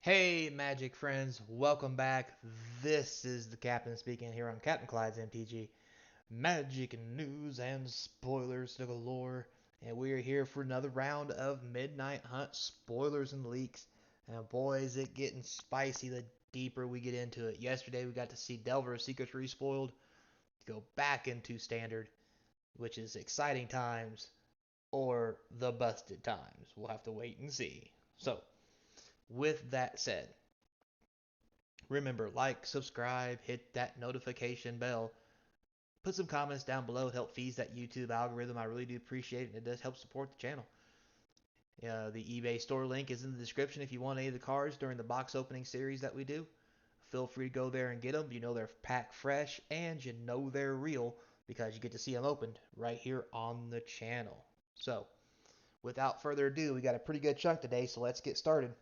Hey, Magic friends, welcome back. This is the Captain speaking here on Capnclyde's MTG. Magic news and spoilers to galore, and we are here for another round of Midnight Hunt spoilers and leaks. And boy, is it getting spicy the deeper we get into it. Yesterday we got to see Delver's Secrets Respoiled, go back into Standard, which is exciting times, or the busted times. We'll have to wait and see. So, with that said, remember, like, subscribe, hit that notification bell. Put some comments down below to help feed that YouTube algorithm. I really do appreciate it, and it does help support the channel. The eBay store link is in the description if you want any of the cards during the box opening series that we do. Feel free to go there and get them. You know they're packed fresh, and you know they're real because you get to see them opened right here on the channel. So, without further ado, we got a pretty good chunk today, so let's get started.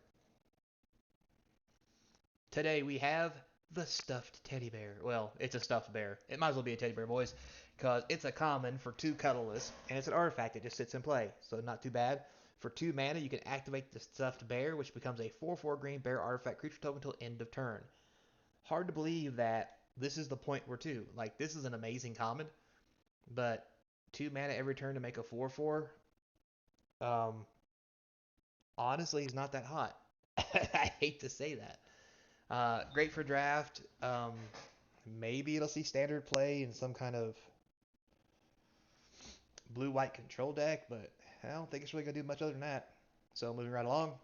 Today we have the stuffed teddy bear. Well, it's a stuffed bear. It might as well be a teddy bear, boys, because it's a common for 2 colorless, and it's an artifact that just sits in play, so not too bad. For 2 mana, you can activate the stuffed bear, which becomes a 4/4 green bear artifact creature token until end of turn. Hard to believe that this is the point we're to. Like, this is an amazing common, but 2 mana every turn to make a 4/4, um, honestly, is not that hot. I hate to say that. Great for draft. Maybe it'll see standard play in some kind of blue-white control deck, but I don't think it's really going to do much other than that. So moving right along.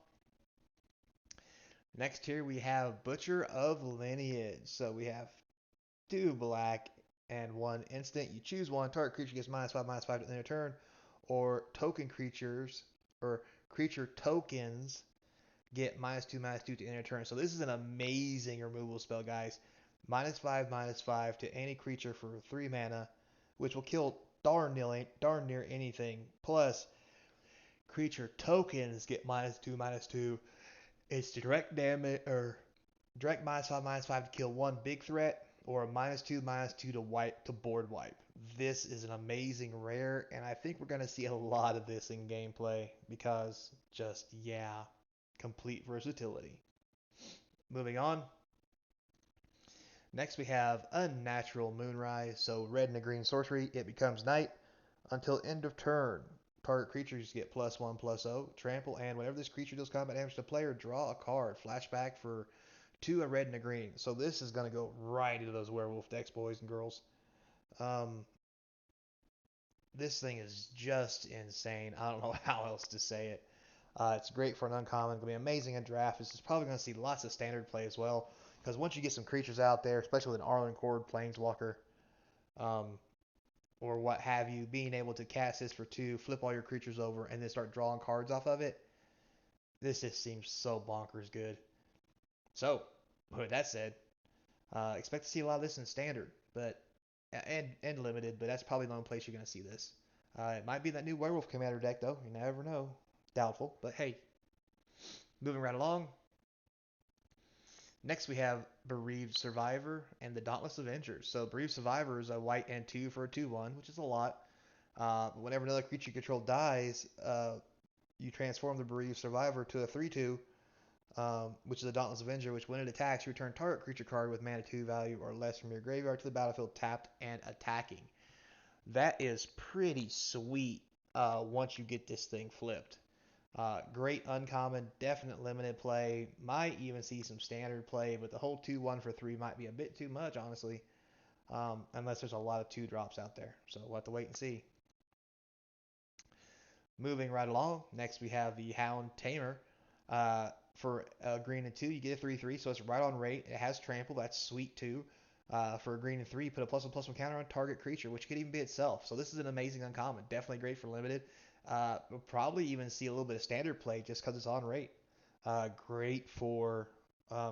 Next here we have Butcher of Lineage. So we have 2 black and 1 instant. You choose one. Target creature gets -5/-5 to the end of turn. Or token creatures, or creature tokens get -2/-2 to end of turn. So this is an amazing removal spell, guys. -5/-5 to any creature for 3 mana, which will kill darn near anything. Plus, creature tokens get -2/-2. It's direct damage or direct -5/-5 to kill one big threat, or a -2/-2 to board wipe. This is an amazing rare, and I think we're going to see a lot of this in gameplay because just yeah, complete versatility. Moving on. Next we have Unnatural Moonrise. So red and a green sorcery. It becomes night until end of turn. Target creatures get +1/+0, trample, and whenever this creature deals combat damage to the player, draw a card. Flashback for 2, a red and a green. So this is going to go right into those werewolf decks, boys and girls. Um, this thing is just insane. I don't know how else to say it. It's great for an uncommon. It's going to be amazing in draft. This is probably going to see lots of standard play as well. Because once you get some creatures out there, especially with an Arlen Cord Planeswalker, um, or what have you, being able to cast this for 2, flip all your creatures over, and then start drawing cards off of it, this just seems so bonkers good. So, with that said, expect to see a lot of this in standard, but and limited, but that's probably the only place you're going to see this. It might be that new Werewolf Commander deck, though. You never know. Doubtful, but hey. Moving right along. Next, we have Bereaved Survivor and the Dauntless Avengers. So, Bereaved Survivor is a white and 2 for a 2/1, which is a lot. Whenever another creature you control dies, you transform the Bereaved Survivor to a 3/2, which is a Dauntless Avenger, which when it attacks, you return target creature card with mana 2 value or less from your graveyard to the battlefield tapped and attacking. That is pretty sweet once you get this thing flipped. Great uncommon, definite limited play. Might even see some standard play, but the whole 2/1 for 3 might be a bit too much, honestly, unless there's a lot of 2 drops out there. So we'll have to wait and see. Moving right along, next we have the Hound Tamer. For green and 2, you get a 3/3, so it's right on rate. It has trample, that's sweet too. For a green and 3, put a +1/+1 counter on target creature, which could even be itself. So this is an amazing uncommon. Definitely great for limited. We'll probably even see a little bit of standard play just because it's on rate. Great for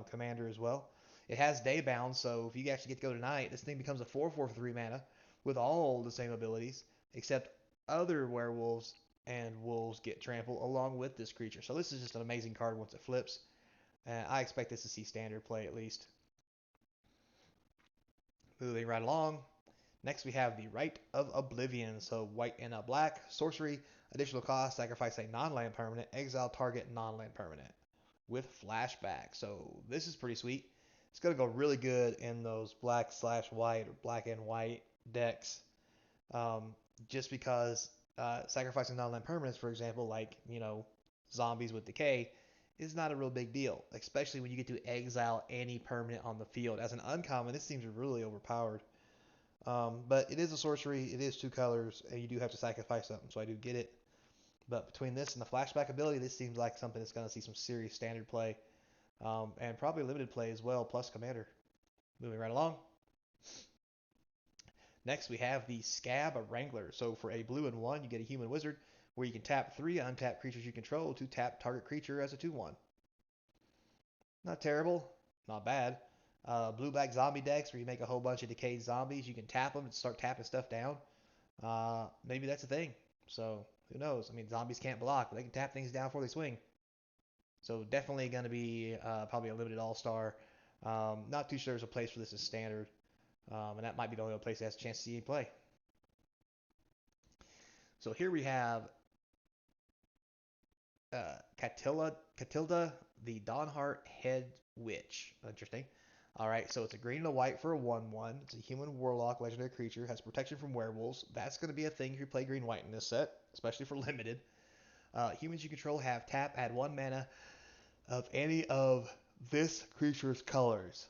commander as well. It has day bound, so if you actually get to go tonight, this thing becomes a 4/4 for 3 mana with all the same abilities, except other werewolves and wolves get trample along with this creature. So this is just an amazing card once it flips. I expect this to see standard play at least. Moving right along. Next we have the Rite of Oblivion. So white and a black. Sorcery. Additional cost. Sacrifice a non-land permanent. Exile target non-land permanent. with flashback. So this is pretty sweet. It's going to go really good in those black/white or black and white decks. Um, just because sacrificing non-land permanents, for example, like, zombies with decay, is not a real big deal, especially when you get to exile any permanent on the field. As an uncommon, this seems really overpowered. But it is a sorcery, it is 2 colors, and you do have to sacrifice something, so I do get it. But between this and the flashback ability, this seems like something that's going to see some serious standard play, and probably limited play as well, plus commander. Moving right along. Next, we have the Scab, a Wrangler. So for a blue and 1, you get a human wizard, where you can tap 3 untap creatures you control to tap target creature as a 2/1. Not terrible, not bad. Blue-black zombie decks, where you make a whole bunch of decayed zombies, you can tap them and start tapping stuff down. Maybe that's a thing. So who knows? I mean, zombies can't block, but they can tap things down before they swing. So definitely going to be probably a limited all-star. Not too sure there's a place for this as standard. And that might be the only place that has a chance to see you play. So here we have Catilda, the Dawnheart Head Witch. Interesting. All right, so it's a green and a white for a 1/1. It's a human warlock legendary creature. Has protection from werewolves. That's going to be a thing if you play green white in this set, especially for limited. Humans you control have tap, add 1 mana of any of this creature's colors.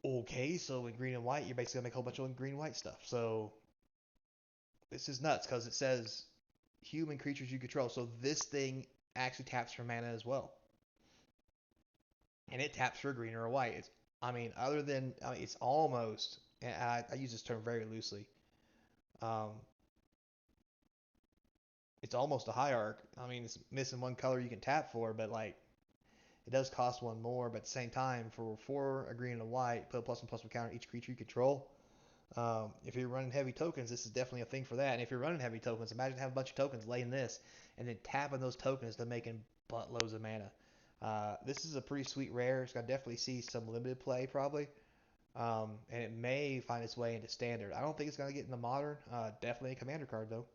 Okay, so in green and white, you're basically going to make a whole bunch of green white stuff. So this is nuts because it says human creatures you control. So this thing actually taps for mana as well. And it taps for a green or a white. It's almost, and I use this term very loosely, um, it's almost a hierarch. I mean, it's missing 1 color you can tap for, but like, it does cost 1 more. But at the same time, for 4, a green and a white, put a +1/+1 counter each creature you control. If you're running heavy tokens, this is definitely a thing for that. And if you're running heavy tokens, imagine having a bunch of tokens laying this, and then tapping those tokens to making buttloads of mana. This is a pretty sweet rare. It's gonna definitely see some limited play probably, and it may find its way into standard. I don't think it's gonna get into modern. Definitely a commander card though.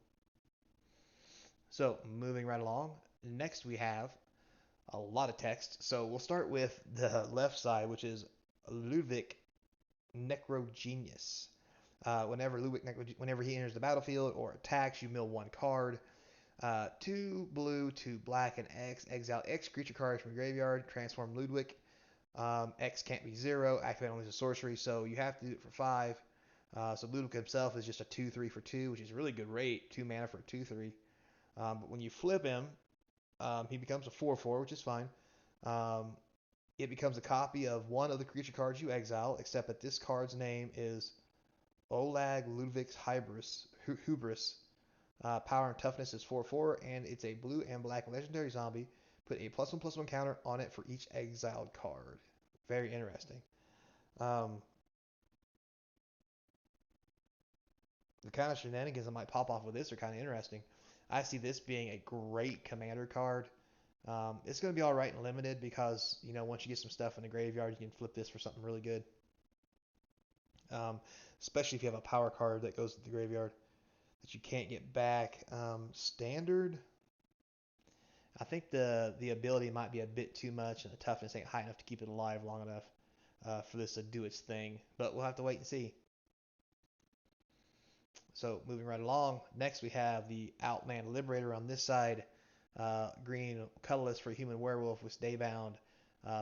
So moving right along, next we have a lot of text. So we'll start with the left side, which is Luvic Necro Genius. Whenever he enters the battlefield or attacks, you mill 1 card. 2 blue, 2 black, and X. Exile X creature cards from your graveyard. Transform Ludwig. X can't be 0. Activate only as a sorcery, so you have to do it for 5. So Ludwig himself is just a 2/3 for 2, which is a really good rate. 2 mana for a 2/3. But when you flip him, he becomes a 4/4, which is fine. Um, it becomes a copy of one of the creature cards you exile, except that this card's name is Olag Ludwig's Hubris. Power and toughness is 4/4, and it's a blue and black legendary zombie. Put a +1/+1 counter on it for each exiled card. Very interesting. Um, the kind of shenanigans that might pop off with this are kind of interesting. I see this being a great commander card. It's going to be all right in limited because, once you get some stuff in the graveyard, you can flip this for something really good. Um, Especially if you have a power card that goes to the graveyard that you can't get back. Standard, I think the ability might be a bit too much, and the toughness ain't high enough to keep it alive long enough for this to do its thing. But we'll have to wait and see. So moving right along, next we have the Outland Liberator on this side. Green colorless for human werewolf with Daybound.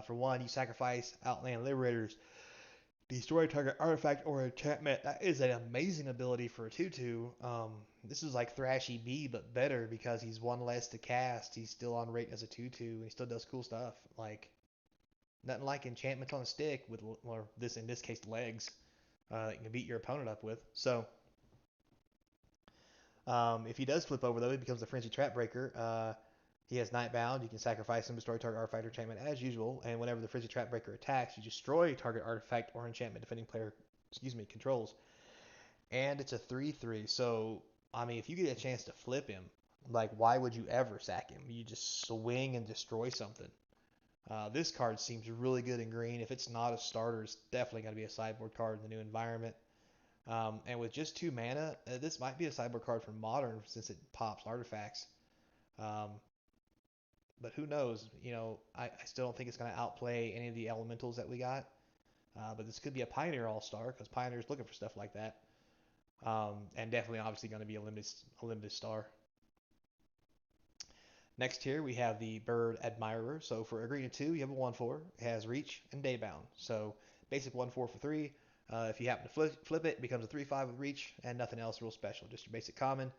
For 1, you sacrifice Outland Liberators. Destroy target artifact or enchantment. That is an amazing ability for a 2/2. This is like Thrashy B, but better because he's 1 less to cast. He's still on rate as a 2/2, and he still does cool stuff. Like, nothing like enchantments on a stick with, or this in this case, legs that you can beat your opponent up with. So, if he does flip over, though, he becomes a Frenzy Trap Breaker. He has Nightbound. You can sacrifice him, destroy target artifact or enchantment as usual. And whenever the Frenzy Trap Breaker attacks, you destroy target artifact or enchantment defending player, controls. And it's a 3/3. So, I mean, if you get a chance to flip him, like, why would you ever sack him? You just swing and destroy something. This card seems really good in green. If it's not a starter, it's definitely going to be a sideboard card in the new environment. And with just 2 mana, this might be a sideboard card for modern since it pops artifacts. Um, but who knows? I still don't think it's going to outplay any of the elementals that we got. But this could be a Pioneer All-Star because Pioneer's looking for stuff like that. And definitely, obviously, going to be a limited star. Next here, we have the Bird Admirer. So for a green and 2, you have a 1/4. It has Reach and Daybound. So basic 1/4 for 3. If you happen to flip it, it becomes a 3/5 with Reach and nothing else real special. Just your basic common.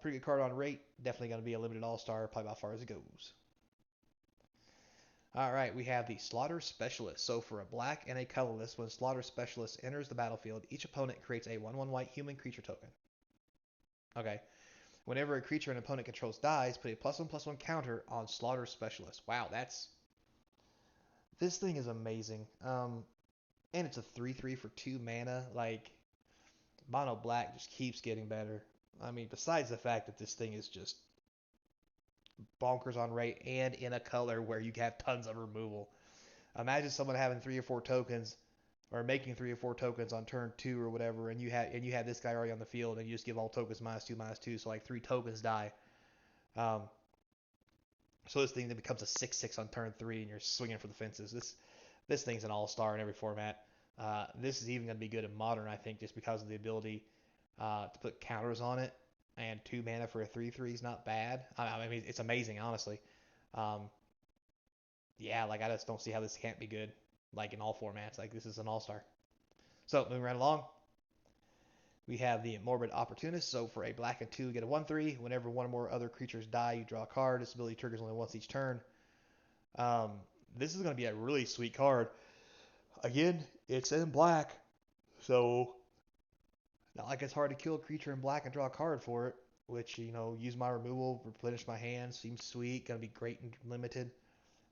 Pretty good card on rate. Definitely going to be a limited all-star, probably about as far as it goes. All right, we have the Slaughter Specialist. So for a black and a colorless, when Slaughter Specialist enters the battlefield, each opponent creates a 1/1 white human creature token. Okay. Whenever a creature an opponent controls dies, put a +1/+1 counter on Slaughter Specialist. Wow, this thing is amazing. And it's a 3/3 for 2 mana. Like, mono black just keeps getting better. I mean, besides the fact that this thing is just bonkers on rate and in a color where you have tons of removal. Imagine someone having 3 or 4 tokens or making 3 or 4 tokens on turn 2 or whatever, and you have this guy already on the field, and you just give all tokens -2/-2, so like 3 tokens die. Um, so this thing then becomes a 6/6 on turn 3, and you're swinging for the fences. This thing's an all-star in every format. This is even going to be good in modern, I think, just because of the ability to put counters on it. And 2 mana for a 3/3 is not bad. I mean, it's amazing, honestly. Um, yeah, like I just don't see how this can't be good. Like in all formats, like this is an all-star. So moving right along, we have the morbid opportunist. So for a black and 2, you get a 1/3. Whenever one or more other creatures die, you draw a card. This ability triggers only once each turn. Um, this is going to be a really sweet card. Again, it's in black, so not like it's hard to kill a creature in black and draw a card for it. Which use my removal, replenish my hand. Seems sweet. Going to be great and limited.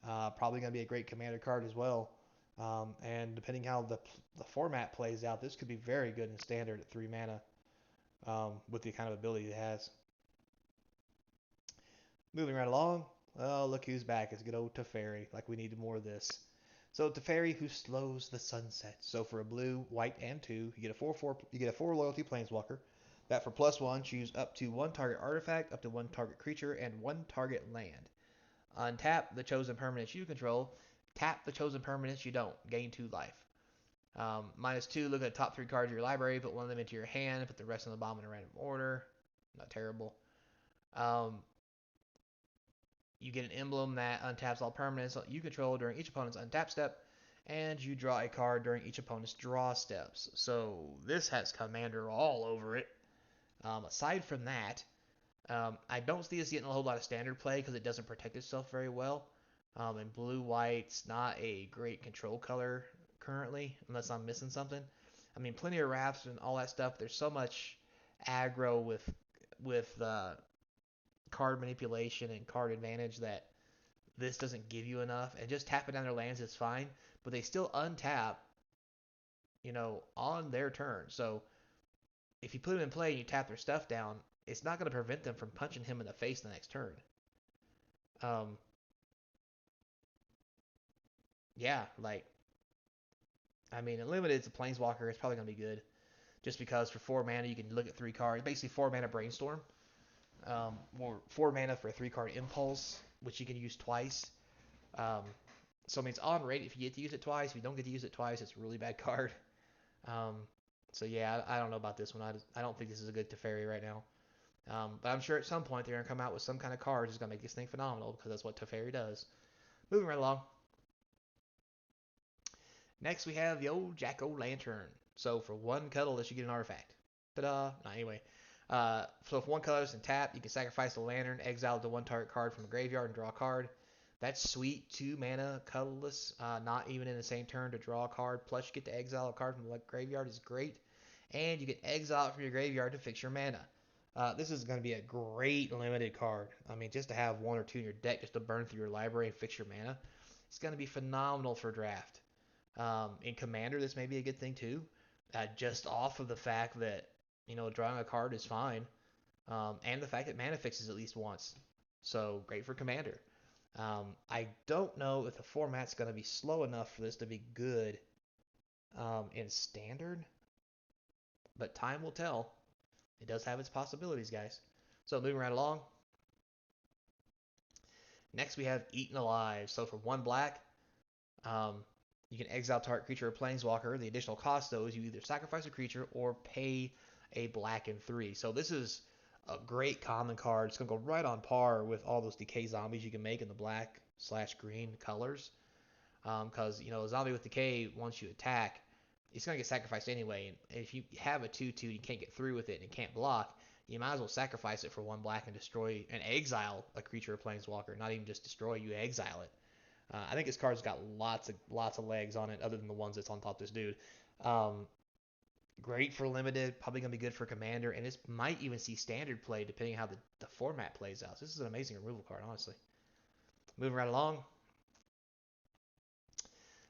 Probably going to be a great commander card as well. And depending how the format plays out, this could be very good in standard at 3 mana with the kind of ability it has. Moving right along, oh, look who's back. It's good old Teferi. Like, we needed more of this. So Teferi, who slows the sunset. So for a blue, white, and 2, you get a 4/4. You get a 4 loyalty planeswalker. That for +1, choose up to 1 target artifact, up to 1 target creature, and 1 target land. Untap the chosen permanents you control. Tap the chosen permanents you don't. Gain 2 life. -2, look at the top 3 cards of your library, put one of them into your hand, put the rest on the bottom in a random order. Not terrible. You get an emblem that untaps all permanents you control during each opponent's untap step, and you draw a card during each opponent's draw steps. So this has Commander all over it. Aside from that, I don't see this getting a whole lot of standard play because it doesn't protect itself very well. And blue-white's not a great control color currently, unless I'm missing something. I mean, plenty of wraps and all that stuff. There's so much aggro with card manipulation and card advantage that this doesn't give you enough. And just tapping down their lands is fine, but they still untap, on their turn. So if you put them in play and you tap their stuff down, it's not going to prevent them from punching him in the face the next turn. Um, yeah, like, I mean, unlimited as a planeswalker is probably going to be good, just because for 4 mana you can look at 3 cards, basically 4 mana brainstorm, or 4 mana for a 3 card impulse, which you can use twice. Um, so it means on rate if you get to use it twice. If you don't get to use it twice, it's a really bad card. Um, so yeah, I don't know about this one. I don't think this is a good Teferi right now. But I'm sure at some point they're gonna come out with some kind of card that's gonna make this thing phenomenal because that's what Teferi does. Moving right along. Next we have the old Jack-o'-lantern. So for 1 colorless you get an artifact. Ta-da! No, anyway. So if 1 colorless and tap, you can sacrifice the lantern, exile the 1 target card from a graveyard and draw a card. That's sweet. 2 mana, colorless, not even in the same turn to draw a card. Plus you get to exile a card from the graveyard is great. And you get exile from your graveyard to fix your mana. This is going to be a great limited card. I mean, just to have 1 or 2 in your deck just to burn through your library and fix your mana. It's going to be phenomenal for draft. In Commander, this may be a good thing too. Just off of the fact that, drawing a card is fine. And the fact that mana fixes at least once. So, great for Commander. I don't know if the format's going to be slow enough for this to be good in Standard. But time will tell. It does have its possibilities, guys. So, moving right along. Next we have Eaten Alive. So for 1 black, um, you can exile target creature or planeswalker. The additional cost, though, is you either sacrifice a creature or pay a black and 3. So this is a great common card. It's going to go right on par with all those decay zombies you can make in the black/green colors. Because, a zombie with decay, once you attack, it's going to get sacrificed anyway. And if you have a 2/2 and you can't get through with it and it can't block, you might as well sacrifice it for 1 black and destroy and exile a creature or planeswalker. Not even just destroy, you exile it. I think this card's got lots of legs on it, other than the ones that's on top of this dude. Um, Great for limited, probably gonna be good for commander, and this might even see standard play depending on how the format plays out. So this is an amazing removal card, honestly. Moving right along,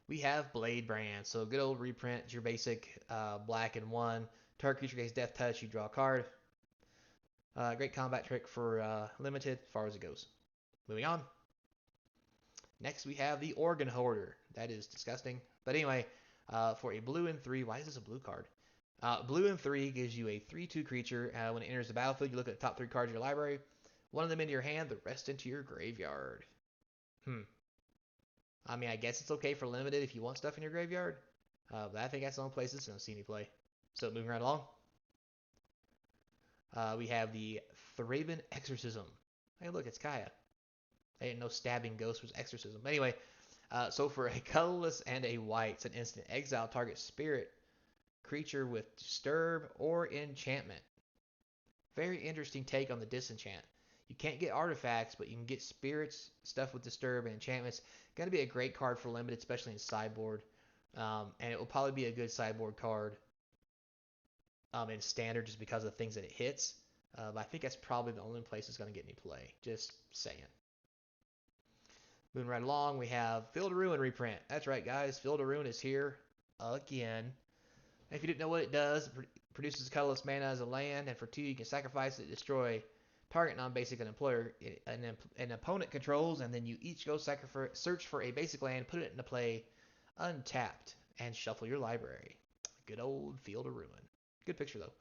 we have Bladebrand. So good old reprint. It's your basic black and 1. Target creature gains death touch, you draw a card. Great combat trick for limited, as far as it goes. Moving on. Next, we have the organhoarder. That is disgusting. But anyway, for a blue and 3, why is this a blue card? Blue and 3 gives you a 3/2 creature. When it enters the battlefield, you look at the top 3 cards of your library. One of them into your hand, the rest into your graveyard. I mean, I guess it's okay for limited if you want stuff in your graveyard. But I think that's the only place it's going to see me play. So moving right along. We have the Thraben Exorcism. Hey, look, it's Kaya. I didn't know stabbing ghosts was exorcism. Anyway, so for a colorless and a white, it's an instant exile target spirit creature with disturb or enchantment. Very interesting take on the disenchant. You can't get artifacts, but you can get spirits, stuff with disturb and enchantments. Going to be a great card for limited, especially in sideboard. And it will probably be a good sideboard card in standard just because of the things that it hits. But I think that's probably the only place it's going to get any play. Just saying. Moving right along, we have Field of Ruin reprint. That's right, guys. Field of Ruin is here again. And if you didn't know what it does, it produces colorless mana as a land, and for 2 you can sacrifice it, destroy target non-basic an opponent controls, and then you each go search for a basic land, put it into play untapped, and shuffle your library. Good old Field of Ruin. Good picture, though.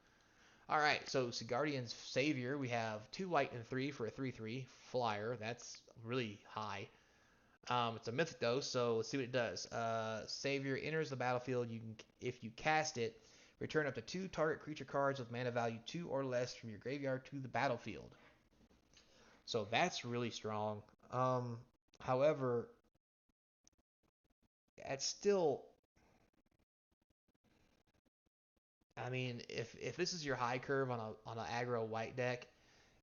All right, so Siegfrieds Savior, we have 2 white and 3 for a 3/3 flyer. That's really high. It's a mythic though, so let's see what it does. Savior enters the battlefield. If you cast it, return up to 2 target creature cards with mana value 2 or less from your graveyard to the battlefield. So that's really strong. However, it's still. I mean, if this is your high curve on an aggro white deck,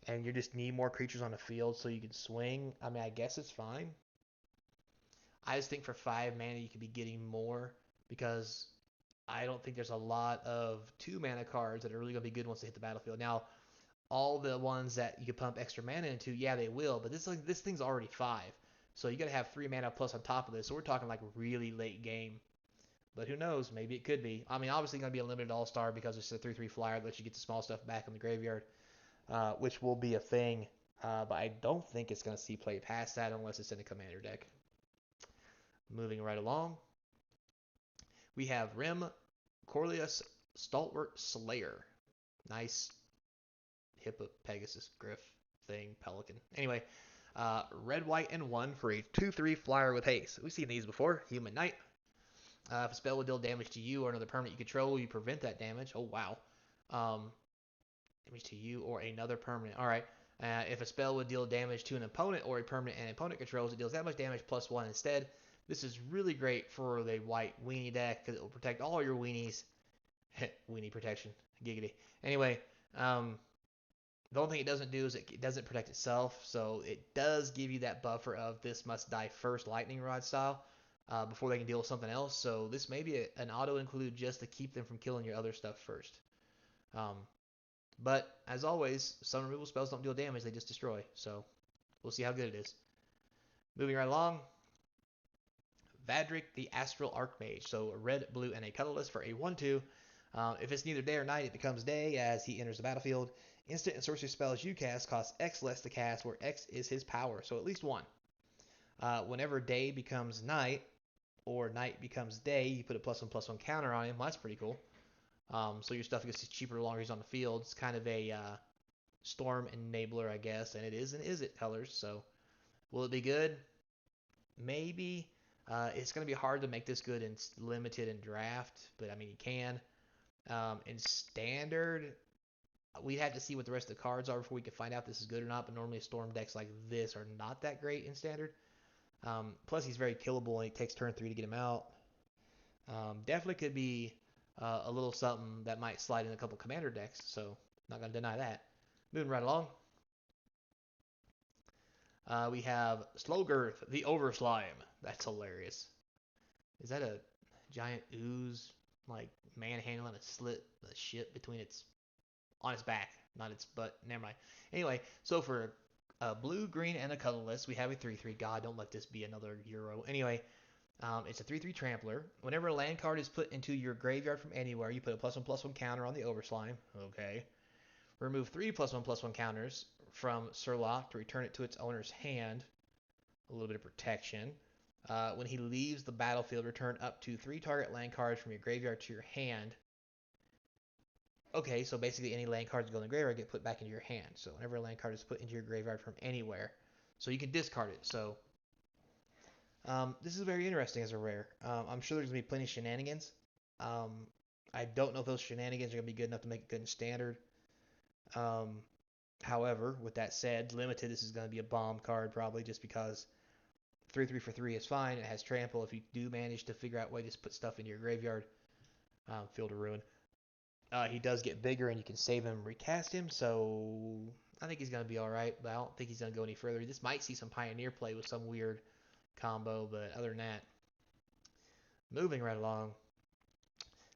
and you just need more creatures on the field so you can swing, I mean, I guess it's fine. I just think for 5 mana you could be getting more because I don't think there's a lot of 2 mana cards that are really going to be good once they hit the battlefield. Now, all the ones that you can pump extra mana into, yeah, they will, but this thing's already 5. So you got to have 3 mana plus on top of this. So we're talking like really late game. But who knows? Maybe it could be. I mean, obviously going to be a limited all-star because it's a 3/3 flyer that lets you get the small stuff back in the graveyard, which will be a thing. But I don't think it's going to see play past that unless it's in a commander deck. Moving right along, we have Rim Corlius Stalwart Slayer. Nice Hippo Pegasus Griff thing, Pelican. Anyway, red, white, and 1 for a 2/3 flyer with haste. We've seen these before. Human Knight. If a spell would deal damage to you or another permanent you control, you prevent that damage. Oh, wow. Damage to you or another permanent. All right. If a spell would deal damage to an opponent or a permanent and opponent controls, it deals that much damage plus 1 instead. This is really great for the white weenie deck because it will protect all your weenies. Weenie protection. Giggity. Anyway, the only thing it doesn't do is it doesn't protect itself. So it does give you that buffer of this must die first lightning rod style before they can deal with something else. So this may be an auto include just to keep them from killing your other stuff first. But as always, some removal spells don't deal damage, they just destroy. So we'll see how good it is. Moving right along. Vadric the Astral Archmage. So a red, blue, and a colorless for a 1/2. If it's neither day or night, it becomes day as he enters the battlefield. Instant and sorcery spells you cast cost X less to cast, where X is his power, so at least 1. Whenever day becomes night, or night becomes day, you put a +1/+1 counter on him. Well, that's pretty cool. So your stuff gets cheaper the longer he's on the field. It's kind of a storm enabler, I guess, and it is and is it colors, so Will it be good? Maybe. It's going to be hard to make this good in limited and draft, but I mean, you can. In standard, we'd have to see what the rest of the cards are before we can find out if this is good or not, but normally storm decks like this are not that great in standard. Plus, he's very killable and it takes turn 3 to get him out. Definitely could be a little something that might slide in a couple commander decks, so not going to deny that. Moving right along. We have Slogurth, the Overslime. That's hilarious. Is that a giant ooze, like manhandling a slit, a shit between its on its back, not its butt. Never mind. Anyway, so for a blue, green, and a colorless, we have a 3/3. God, don't let this be another Euro. Anyway, it's a 3/3 trampler. Whenever a land card is put into your graveyard from anywhere, you put a +1/+1 counter on the Overslime. Okay. Remove 3 +1/+1 counters from Surlock to return it to its owner's hand. A little bit of protection. When he leaves the battlefield, return up to 3 target land cards from your graveyard to your hand. Okay, so basically any land cards that go in the graveyard get put back into your hand. So whenever a land card is put into your graveyard from anywhere, so you can discard it. So this is very interesting as a rare. I'm sure there's going to be plenty of shenanigans. I don't know if those shenanigans are going to be good enough to make it good in standard. However, with that said, limited, this is going to be a bomb card probably just because 3/3 for 3 is fine. It has trample. If you do manage to figure out a way to just put stuff into your graveyard, feel Derune. He does get bigger and you can save him and recast him, so I think he's going to be alright, but I don't think he's going to go any further. This might see some Pioneer play with some weird combo, but other than that, moving right along,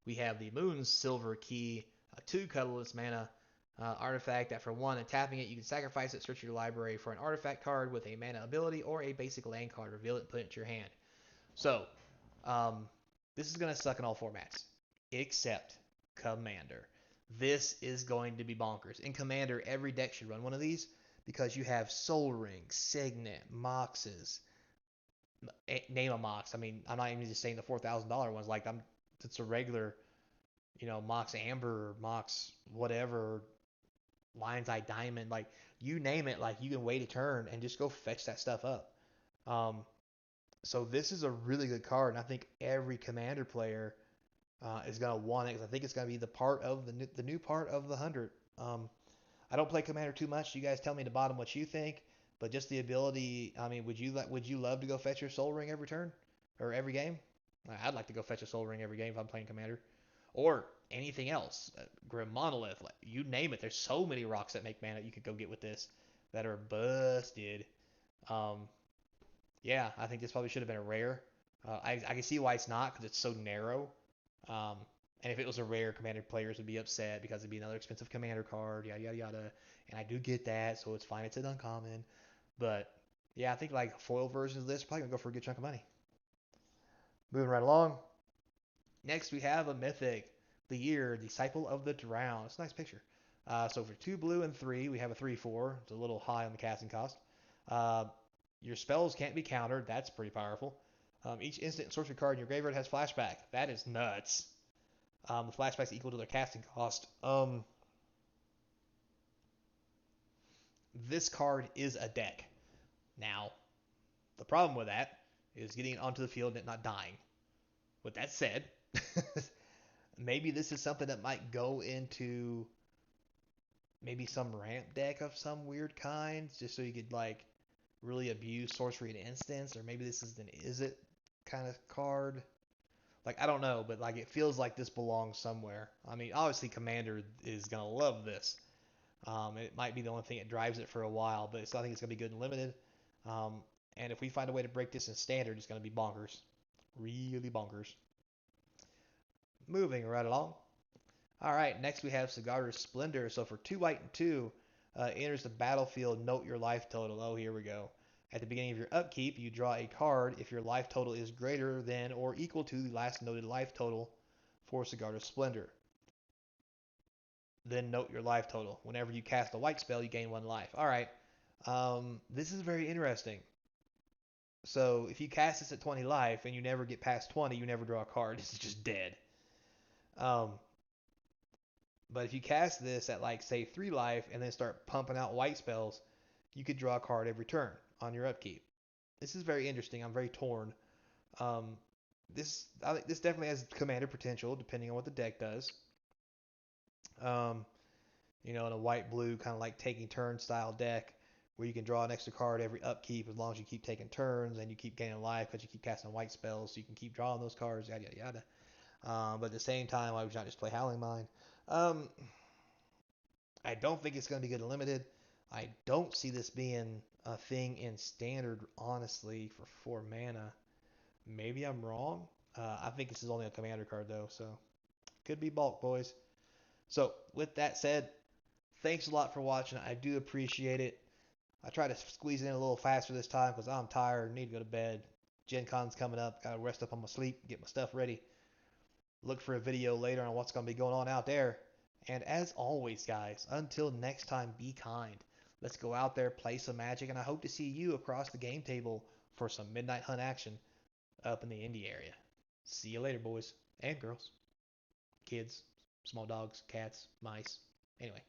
we have the Moon's Silver Key, a 2 colorless mana artifact that for 1 and tapping it, you can sacrifice it, search your library for an artifact card with a mana ability or a basic land card, reveal it, and put it into your hand. So, this is going to suck in all formats, except Commander. This is going to be bonkers. In Commander, every deck should run one of these because you have Soul Ring, Signet, Moxes. Name a Mox. I mean, I'm not even just saying the $4,000 ones. Like it's a regular, Mox Amber, Mox whatever, Lion's Eye Diamond. Like you name it. Like you can wait a turn and just go fetch that stuff up. So this is a really good card, and I think every Commander player is going to want it because I think it's going to be the part of the new part of the 100. I don't play Commander too much. You guys tell me at the bottom what you think, but just the ability. I mean, would you love to go fetch your Soul Ring every turn or every game? I'd like to go fetch a Soul Ring every game if I'm playing Commander, or anything else. Grim Monolith, like you name it. There's so many rocks that make mana you could go get with this that are busted. Um, yeah, I think this probably should have been a rare. I can see why it's not because it's so narrow. Um, and if it was a rare, Commander players would be upset because it'd be another expensive Commander card, yada yada yada. And I do get that, so it's fine. It's an uncommon, but yeah, I think like foil versions of this are probably gonna go for a good chunk of money. Moving right along. Next, we have a mythic, the year Disciple of the Drowned. It's a nice picture. So for 2 blue and 3, we have a 3/4. It's a little high on the casting cost. Uh, your spells can't be countered. That's pretty powerful. Each instant and sorcery card in your graveyard has flashback. That is nuts. The flashback's equal to their casting cost. This card is a deck. Now, the problem with that is getting onto the field and it not dying. With that said, maybe this is something that might go into maybe some ramp deck of some weird kind, just so you could like really abuse sorcery and instance, or maybe this is an is it kind of card. Like I don't know, but like it feels like this belongs somewhere. I mean, obviously Commander is gonna love this. It might be the only thing that drives it for a while, but I think it's gonna be good and limited. Um, and if we find a way to break this in standard, it's gonna be bonkers, really bonkers. Moving right along. All right, next we have Cigar Splendor. So for 2 white and 2, enters the battlefield. Note your life total. Oh, here we go. At the beginning of your upkeep, you draw a card if your life total is greater than or equal to the last noted life total for Cigar Splendor. Then note your life total. Whenever you cast a white spell, you gain 1 life. All right. This is very interesting. So if you cast this at 20 life and you never get past 20, you never draw a card. It's just dead. Um, but if you cast this at like say 3 life and then start pumping out white spells, you could draw a card every turn. on your upkeep. This is very interesting. I'm very torn. Um, I think this definitely has commander potential depending on what the deck does. Um, in a white blue kind of like taking turn style deck where you can draw an extra card every upkeep as long as you keep taking turns and you keep gaining life because you keep casting white spells, so you can keep drawing those cards, yada yada yada. But at the same time, why would you not just play Howling Mine? Um, I don't think it's going to be good in limited. I don't see this being a thing in standard, honestly, for 4 mana. Maybe I'm wrong. I think this is only a commander card, though, so could be bulk, boys. So, with that said, thanks a lot for watching. I do appreciate it. I try to squeeze it in a little faster this time because I'm tired, need to go to bed. Gen Con's coming up, gotta rest up on my sleep, get my stuff ready. Look for a video later on what's going to be going on out there. And as always, guys, until next time, be kind. Let's go out there, play some Magic, and I hope to see you across the game table for some Midnight Hunt action up in the Indy area. See you later, boys and girls, kids, small dogs, cats, mice. Anyway.